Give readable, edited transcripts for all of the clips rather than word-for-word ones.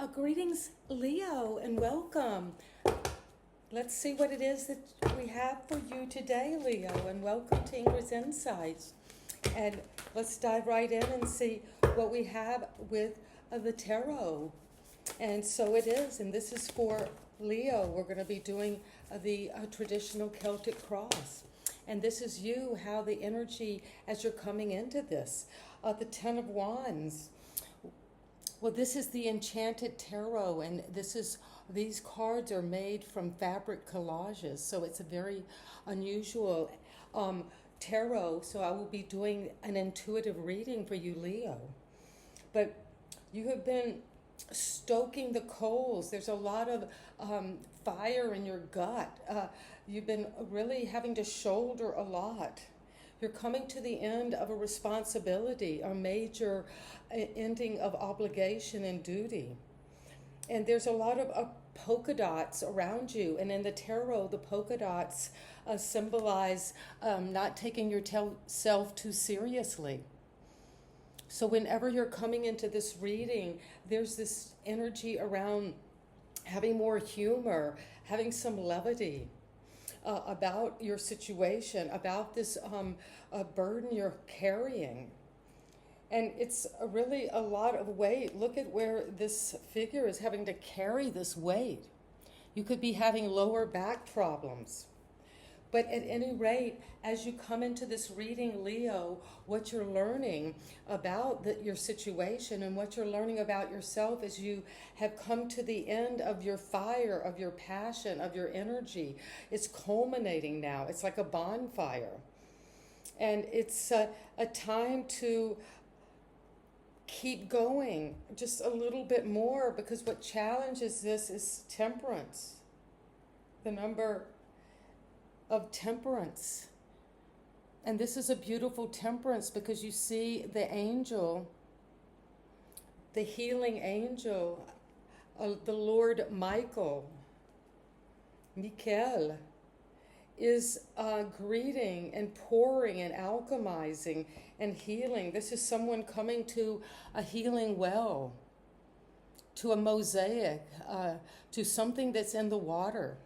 Greetings, Leo, and welcome. Let's see what it is that we have for you today, Leo, and welcome to Ingrid's Insights. And let's dive right in and see what we have with the tarot. And so it is, and this is for Leo. We're going to be doing the traditional Celtic cross. And this is you, how the energy as you're coming into this. The Ten of Wands. Well, this is the Enchanted Tarot, and these cards are made from fabric collages, so it's a very unusual tarot. So I will be doing an intuitive reading for you, Leo. But you have been stoking the coals. There's a lot of fire in your gut. You've been really having to shoulder a lot. You're coming to the end of a responsibility, a major ending of obligation and duty. And there's a lot of polka dots around you. And in the tarot, the polka dots symbolize not taking yourself too seriously. So whenever you're coming into this reading, there's this energy around having more humor, having some levity. About your situation, about this burden you're carrying. And it's really a lot of weight. Look at where this figure is having to carry this weight. You could be having lower back problems. But at any rate, as you come into this reading, Leo, what you're learning about your situation and what you're learning about yourself as you have come to the end of your fire, of your passion, of your energy. It's culminating now. It's like a bonfire. And it's a time to keep going just a little bit more, because what challenges this is temperance. The number of temperance. And this is a beautiful temperance because you see the angel, the healing angel, the Lord Michael, is greeting and pouring and alchemizing and healing. This is someone coming to a healing well, to a mosaic, to something that's in the water.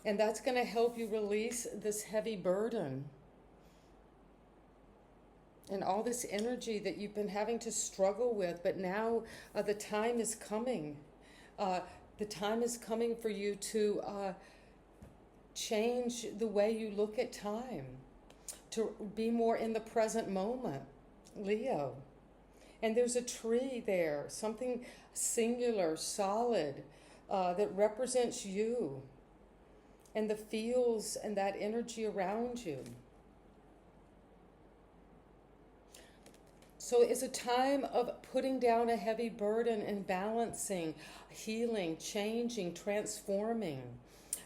And that's going to help you release this heavy burden and all this energy that you've been having to struggle with. But now the time is coming. The time is coming for you to change the way you look at time, to be more in the present moment, Leo. And there's a tree there, something singular, solid, that represents you. And the feels and that energy around you. So it's a time of putting down a heavy burden and balancing, healing, changing, transforming,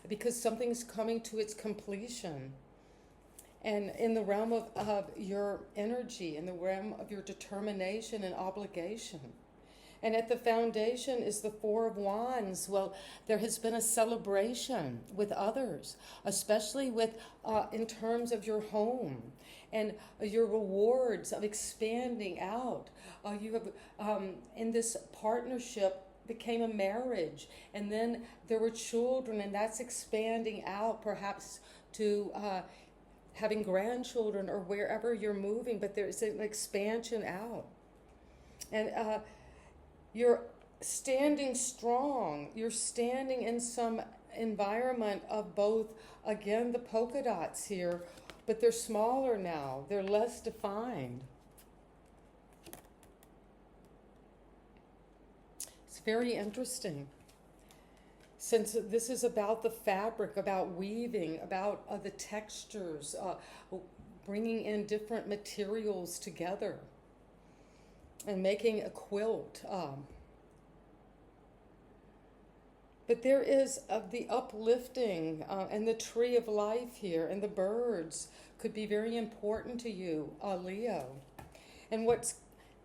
because something's coming to its completion. And in the realm of your energy, in the realm of your determination and obligation. And at the foundation is the Four of Wands. Well, there has been a celebration with others, especially in terms of your home and your rewards of expanding out. You have, in this partnership, became a marriage, and then there were children, and that's expanding out perhaps to having grandchildren or wherever you're moving, but there's an expansion out. And you're standing strong. You're standing in some environment of both, again, the polka dots here, but they're smaller now. They're less defined. It's very interesting. Since this is about the fabric, about weaving, about the textures, bringing in different materials together and making a quilt. But there is the uplifting and the tree of life here, and the birds could be very important to you, Leo. And what's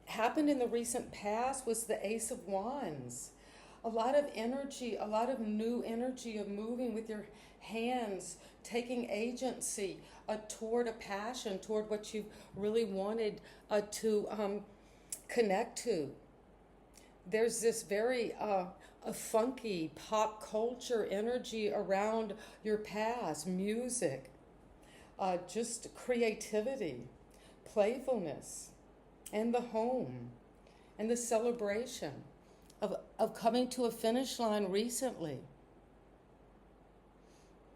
happened in the recent past was the Ace of Wands. A lot of energy, a lot of new energy of moving with your hands, taking agency toward a passion, toward what you really wanted to connect to. there's this very a funky pop culture energy around your past, music, just creativity, playfulness, and the home, and the celebration of coming to a finish line recently.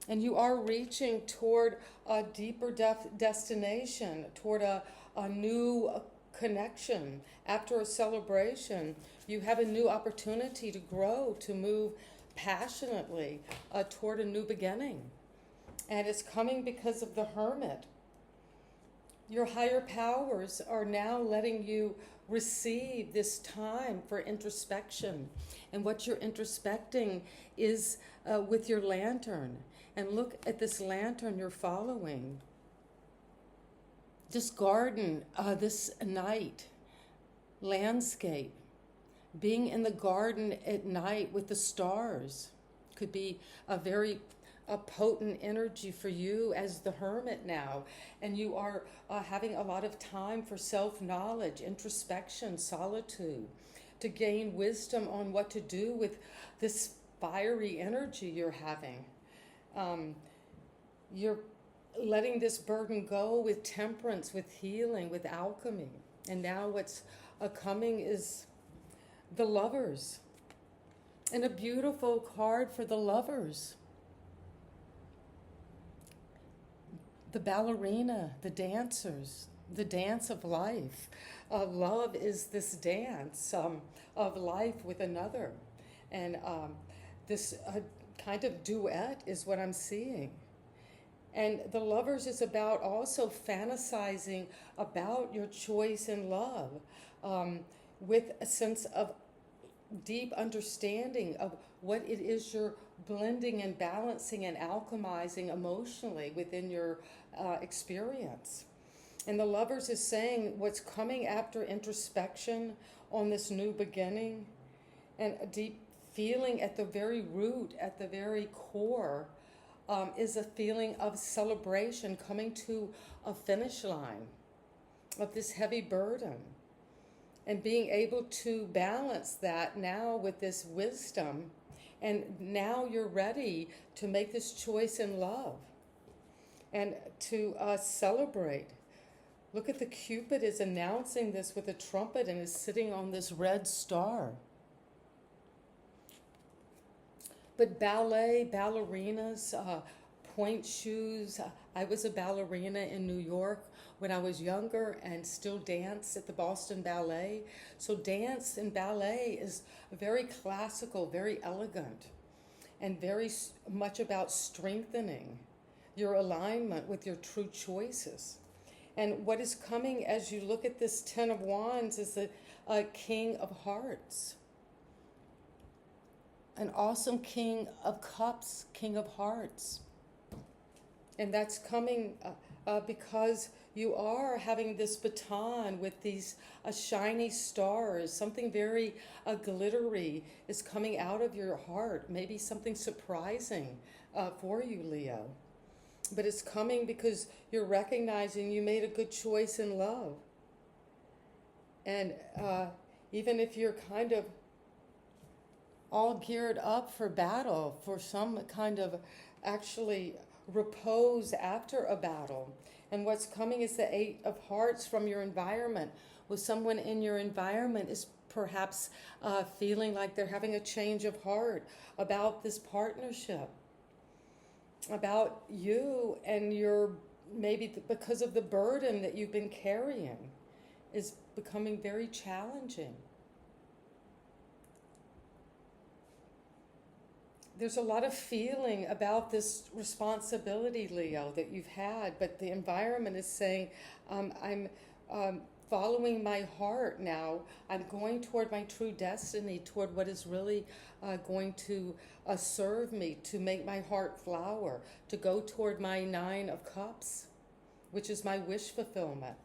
And you are reaching toward a deeper destination, toward a new connection. After a celebration, you have a new opportunity to grow, to move passionately toward a new beginning. And it's coming because of the Hermit. Your higher powers are now letting you receive this time for introspection. And what you're introspecting is with your lantern. And look at this lantern you're following. This garden, this night, landscape, being in the garden at night with the stars could be a very potent energy for you as the Hermit now. And you are having a lot of time for self-knowledge, introspection, solitude, to gain wisdom on what to do with this fiery energy you're having. You're letting this burden go with temperance, with healing, with alchemy. And now what's coming is the Lovers. And a beautiful card for the Lovers. The ballerina, the dancers, the dance of life. Love is this dance of life with another. And this kind of duet is what I'm seeing. And the Lovers is about also fantasizing about your choice in love with a sense of deep understanding of what it is you're blending and balancing and alchemizing emotionally within your experience. And the Lovers is saying what's coming after introspection on this new beginning and a deep feeling at the very root, at the very core, is a feeling of celebration coming to a finish line of this heavy burden. And being able to balance that now with this wisdom. And now you're ready to make this choice in love and to celebrate. Look at the Cupid is announcing this with a trumpet and is sitting on this red star. But ballet, ballerinas, point shoes. I was a ballerina in New York when I was younger and still danced at the Boston Ballet. So dance and ballet is very classical, very elegant, and very much about strengthening your alignment with your true choices. And what is coming as you look at this Ten of Wands is the King of Hearts. An awesome King of Cups, King of Hearts. And that's coming because you are having this baton with these shiny stars. Something very glittery is coming out of your heart. Maybe something surprising for you, Leo. But it's coming because you're recognizing you made a good choice in love. And even if you're kind of all geared up for battle, for some kind of actually repose after a battle. And what's coming is the Eight of Hearts from your environment. With someone in your environment is perhaps feeling like they're having a change of heart about this partnership, about you and your, maybe because of the burden that you've been carrying is becoming very challenging. There's a lot of feeling about this responsibility, Leo, that you've had, but the environment is saying, I'm following my heart now. I'm going toward my true destiny, toward what is really going to serve me, to make my heart flower, to go toward my Nine of Cups, which is my wish fulfillment.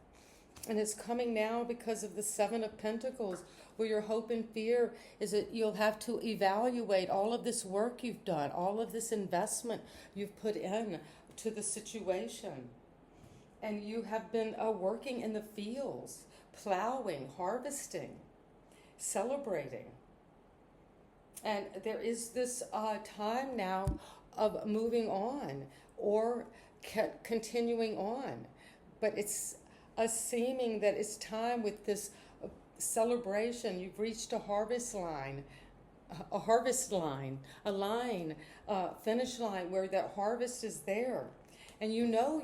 And it's coming now because of the Seven of Pentacles, where your hope and fear is that you'll have to evaluate all of this work you've done, all of this investment you've put in to the situation. And you have been working in the fields, plowing, harvesting, celebrating. And there is this time now of moving on or continuing on. But it's a seeming that it's time with this celebration. You've reached a harvest line, a line, finish line where that harvest is there. And you know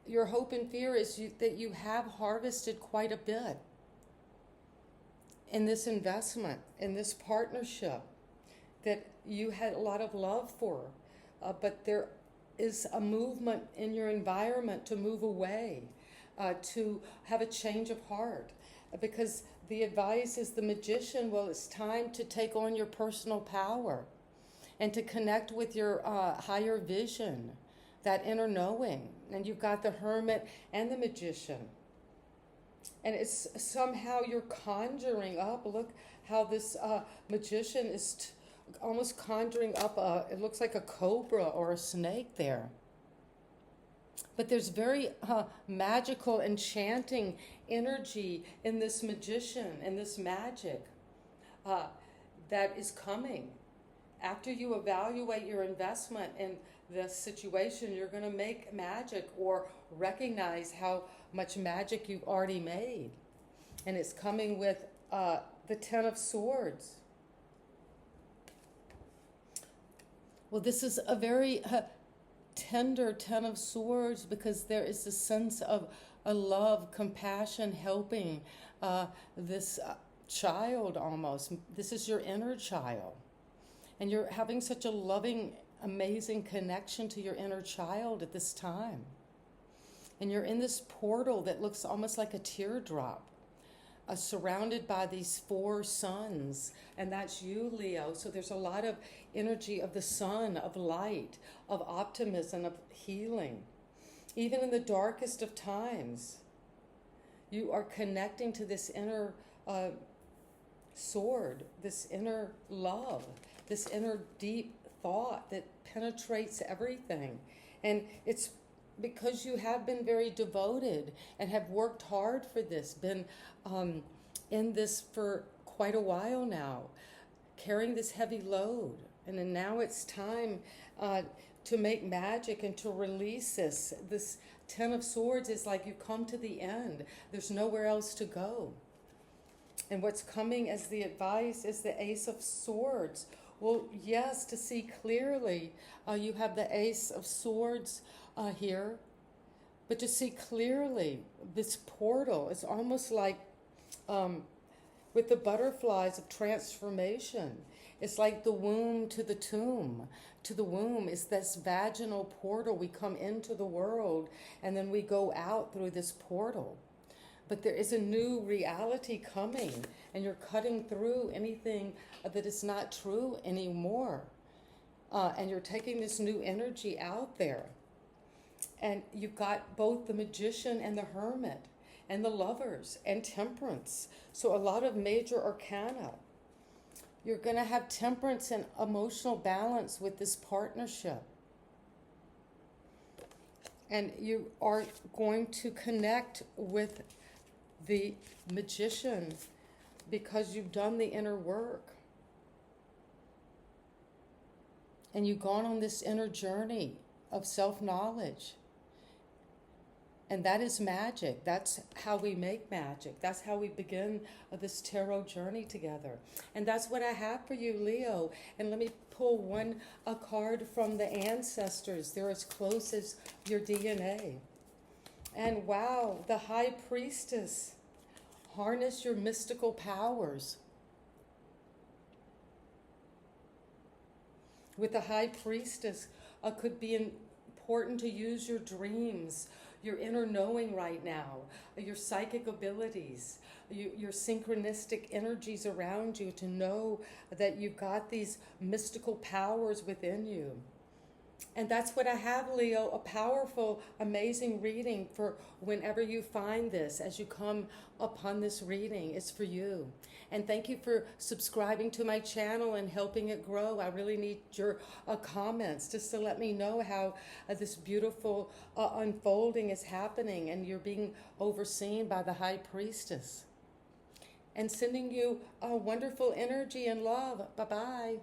your hope and fear is that you have harvested quite a bit in this investment, in this partnership, that you had a lot of love for. But there is a movement in your environment to move away, to have a change of heart. Because the advice is the magician, well, it's time to take on your personal power and to connect with your higher vision, that inner knowing. And you've got the hermit and the magician. And it's somehow you're conjuring up. Look how this magician is almost conjuring up it looks like a cobra or a snake there. But there's very magical, enchanting energy in this magician, in this magic that is coming. After you evaluate your investment in this situation, you're going to make magic or recognize how much magic you've already made. And it's coming with the Ten of Swords. Well, this is a very tender Ten of Swords because there is a sense of a love, compassion, helping this child almost. This is your inner child. And you're having such a loving, amazing connection to your inner child at this time. And you're in this portal that looks almost like a teardrop, surrounded by these four suns. And that's you, Leo. So there's a lot of energy of the sun, of light, of optimism, of healing. Even in the darkest of times, you are connecting to this inner sword, this inner love, this inner deep thought that penetrates everything. And it's because you have been very devoted and have worked hard for this, been in this for quite a while now, carrying this heavy load. And then now it's time to make magic and to release this. This Ten of Swords is like you come to the end. There's nowhere else to go. And what's coming as the advice is the Ace of Swords. Well, yes, to see clearly, you have the Ace of Swords here. But to see clearly, this portal is almost like with the butterflies of transformation. It's like the womb to the tomb. To the womb is this vaginal portal. We come into the world and then we go out through this portal. But there is a new reality coming, and you're cutting through anything that is not true anymore. And you're taking this new energy out there. And you've got both the magician and the hermit and the lovers and temperance. So a lot of major arcana. You're going to have temperance and emotional balance with this partnership. And you are going to connect with the magician because you've done the inner work. And you've gone on this inner journey of self-knowledge. And that is magic. That's how we make magic. That's how we begin this tarot journey together. And that's what I have for you, Leo. And let me pull a card from the ancestors. They're as close as your DNA. And wow, the High Priestess. Harness your mystical powers. With the High Priestess, could be important to use your dreams, your inner knowing right now, your psychic abilities, your synchronistic energies around you to know that you've got these mystical powers within you. And that's what I have, Leo, a powerful, amazing reading for whenever you find this, as you come upon this reading. It's for you. And thank you for subscribing to my channel and helping it grow. I really need your comments just to let me know how this beautiful unfolding is happening and you're being overseen by the High Priestess. and sending you a wonderful energy and love. Bye-bye.